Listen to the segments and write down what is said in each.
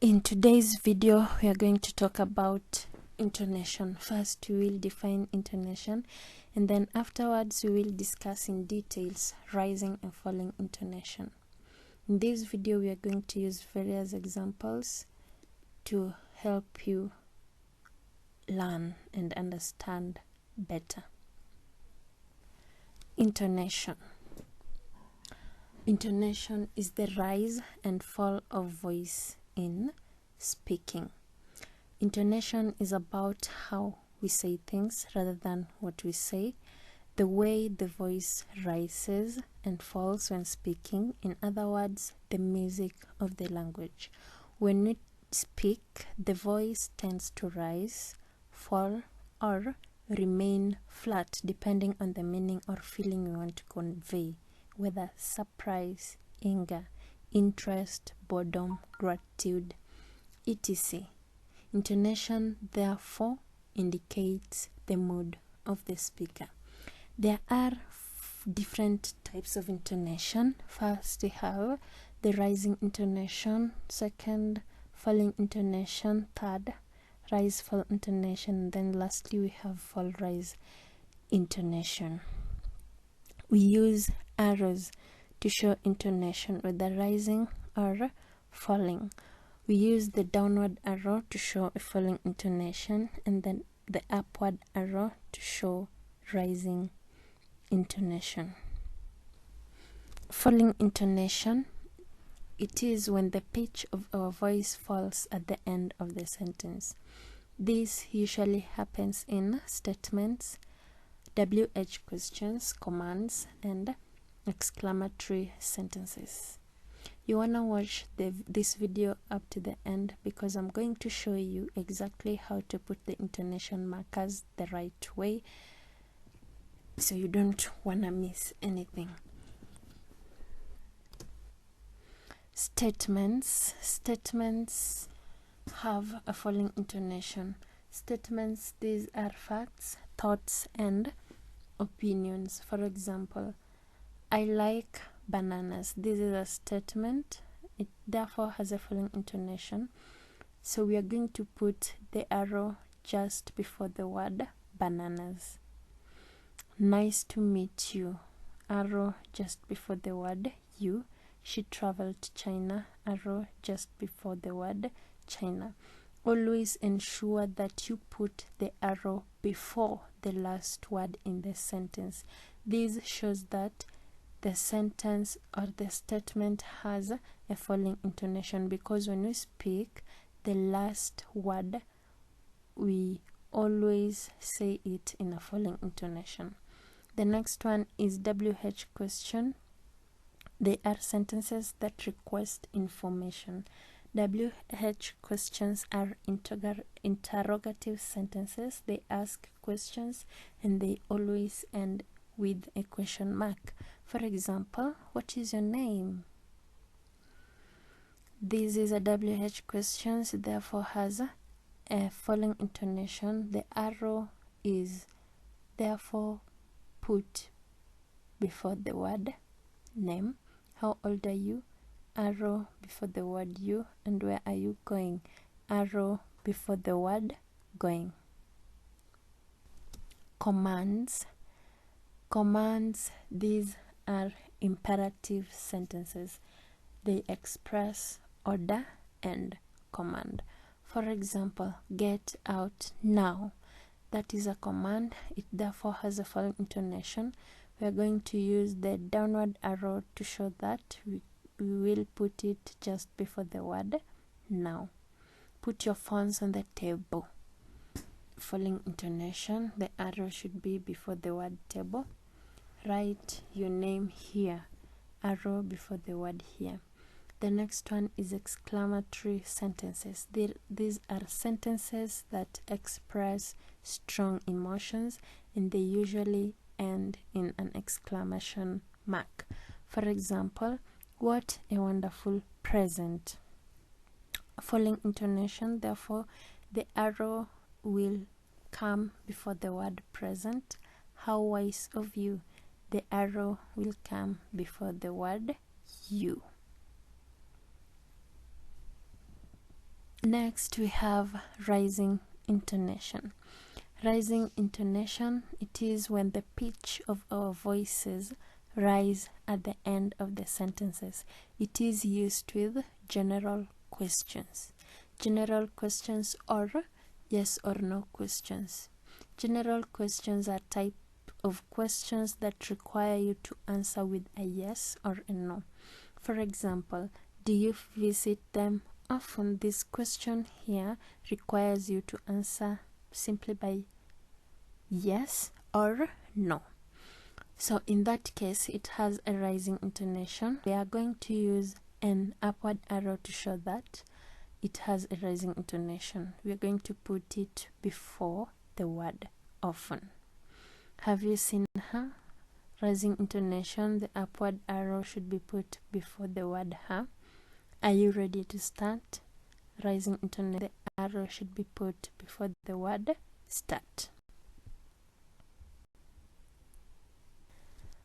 In today's video, we are going to talk about intonation. First, we will define intonation, and then afterwards, we will discuss in details rising and falling intonation. In this video, we are going to use various examples to help you learn and understand better. Intonation. Intonation is the rise and fall of voice in speaking. Intonation is about how we say things rather than what we say, the way the voice rises and falls when speaking. In other words, the music of the language. When we speak, the voice tends to rise, fall, or remain flat depending on the meaning or feeling we want to convey, whether surprise, anger, interest, boredom, gratitude, etc. Intonation therefore indicates the mood of the speaker. There are different types of intonation. First, we have the rising intonation. Second, falling intonation. Third, rise fall intonation. And then lastly, we have fall rise intonation. We use arrows to show intonation, whether rising or falling. We use the downward arrow to show a falling intonation, and then the upward arrow to show rising intonation. Falling intonation, it is when the pitch of our voice falls at the end of the sentence. This usually happens in statements, WH questions, commands, and exclamatory sentences. You wanna watch this video up to the end because I'm going to show you exactly how to put the intonation markers the right way, so you don't wanna miss anything. Statements have a falling intonation. Statements, these are facts, thoughts, and opinions. For example, I like bananas. This is a statement. It therefore has a falling intonation. So we are going to put the arrow just before the word bananas. Nice to meet you. Arrow just before the word you. She traveled to China. Arrow just before the word China. Always ensure that you put the arrow before the last word in the sentence. This shows that the sentence or the statement has a falling intonation, because when we speak, the last word, we always say it in a falling intonation. The next one is WH question. They are sentences that request information. WH questions are interrogative sentences. They ask questions and they always end with a question mark. For example, what is your name? This is a WH question, therefore has a falling intonation. The arrow is therefore put before the word name. How old are you? Arrow before the word you. And where are you going? Arrow before the word going. Commands, these are imperative sentences. They express order and command. For example, get out now. That is a command. It therefore has a falling intonation. We are going to use the downward arrow to show that we will put it just before the word now. Put your phones on the table. Falling intonation. The arrow should be before the word table. Write your name here. Arrow before the word here. The next one is exclamatory sentences. These are sentences that express strong emotions, and they usually end in an exclamation mark. For example, what a wonderful present. Falling intonation, therefore the arrow will come before the word present. How wise of you. The arrow will come before the word you. Next we have rising intonation. Rising intonation, it is when the pitch of our voices rise at the end of the sentences. It is used with general questions. General questions or yes or no questions. General questions are type of questions that require you to answer with a yes or a no. For example, do you visit them often? This question here requires you to answer simply by yes or no. So in that case, it has a rising intonation. We are going to use an upward arrow to show that it has a rising intonation. We are going to put it before the word often. Have you seen her? Rising intonation, the upward arrow should be put before the word her. Are you ready to start? Rising intonation, the arrow should be put before the word start.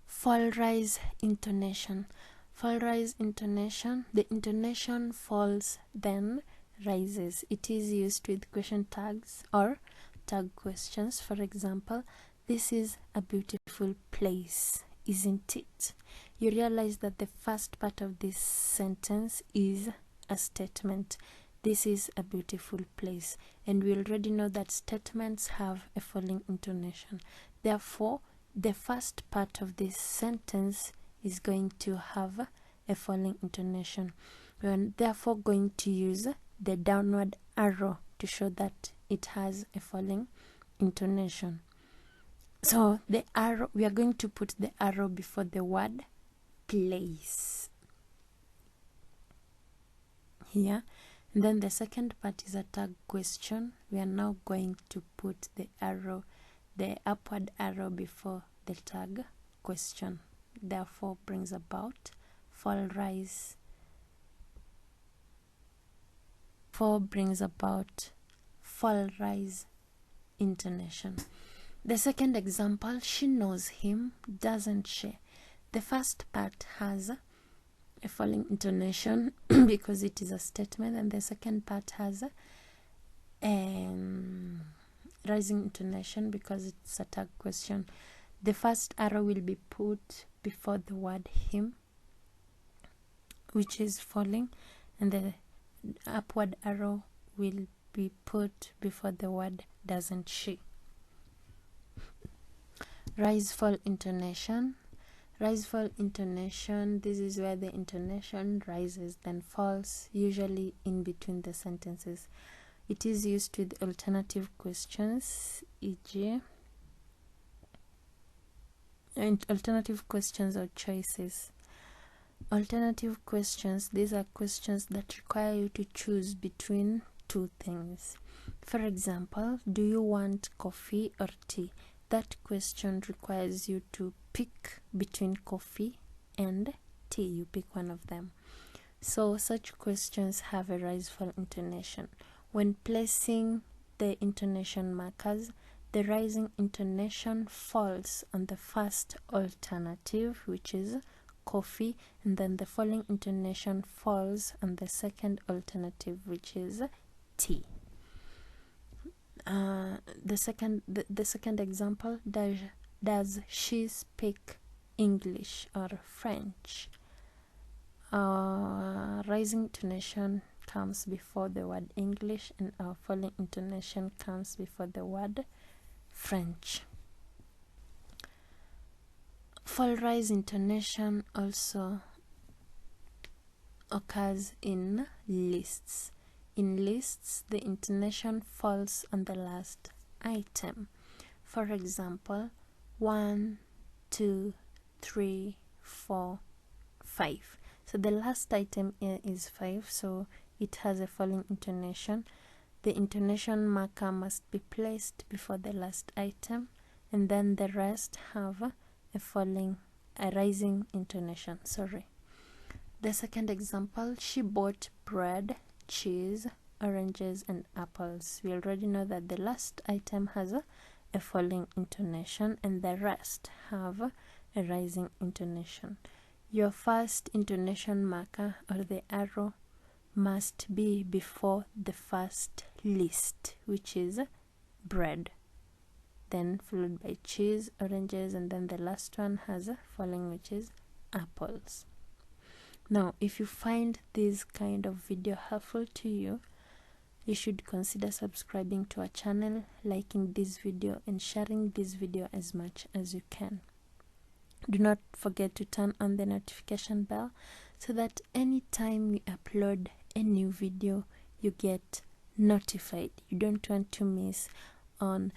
Fall rise intonation. Fall rise intonation, the intonation falls then rises. It is used with question tags or tag questions. For example, this is a beautiful place, isn't it? You realize that the first part of this sentence is a statement. This is a beautiful place. And we already know that statements have a falling intonation. Therefore, the first part of this sentence is going to have a falling intonation. We are therefore going to use the downward arrow to show that it has a falling intonation. So the arrow, we are going to put the arrow before the word place here. And then the second part is a tag question. We are now going to put the arrow, the upward arrow before the tag question. Therefore brings about fall rise. Brings about fall rise intonation. The second example, she knows him, doesn't she? The first part has a falling intonation because it is a statement, and the second part has a rising intonation because it's a tag question. The first arrow will be put before the word him, which is falling, and the upward arrow will be put before the word doesn't she. Rise fall intonation. Rise fall intonation, this is where the intonation rises then falls, usually in between the sentences. It is used with alternative questions, e.g. and alternative questions or choices. Alternative questions, these are questions that require you to choose between two things. For example, do you want coffee or tea? That question requires you to pick between coffee and tea. You pick one of them. So such questions have a rise fall intonation. When placing the intonation markers, the rising intonation falls on the first alternative, which is coffee, and then the falling intonation falls on the second alternative, which is tea. The second example, does she speak English or French? Rising intonation comes before the word English, and our falling intonation comes before the word French. Fall rise intonation also occurs in lists. In lists, the intonation falls on the last item. For example, 1, 2, 3, 4, 5. So the last item is 5, so it has a falling intonation. The intonation marker must be placed before the last item, and then the rest have a rising intonation. The second example, she bought bread, cheese, oranges, and apples. We already know that the last item has a falling intonation and the rest have a rising intonation. Your first intonation marker or the arrow must be before the first list, which is bread, then followed by cheese, oranges, and then the last one has a falling, which is apples. Now, if you find this kind of video helpful to you, you should consider subscribing to our channel, liking this video, and sharing this video as much as you can. Do not forget to turn on the notification bell so that anytime we upload a new video, you get notified. You don't want to miss on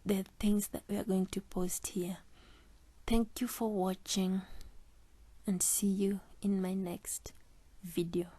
the things that we are going to post here. Thank you for watching, and see you in my next video.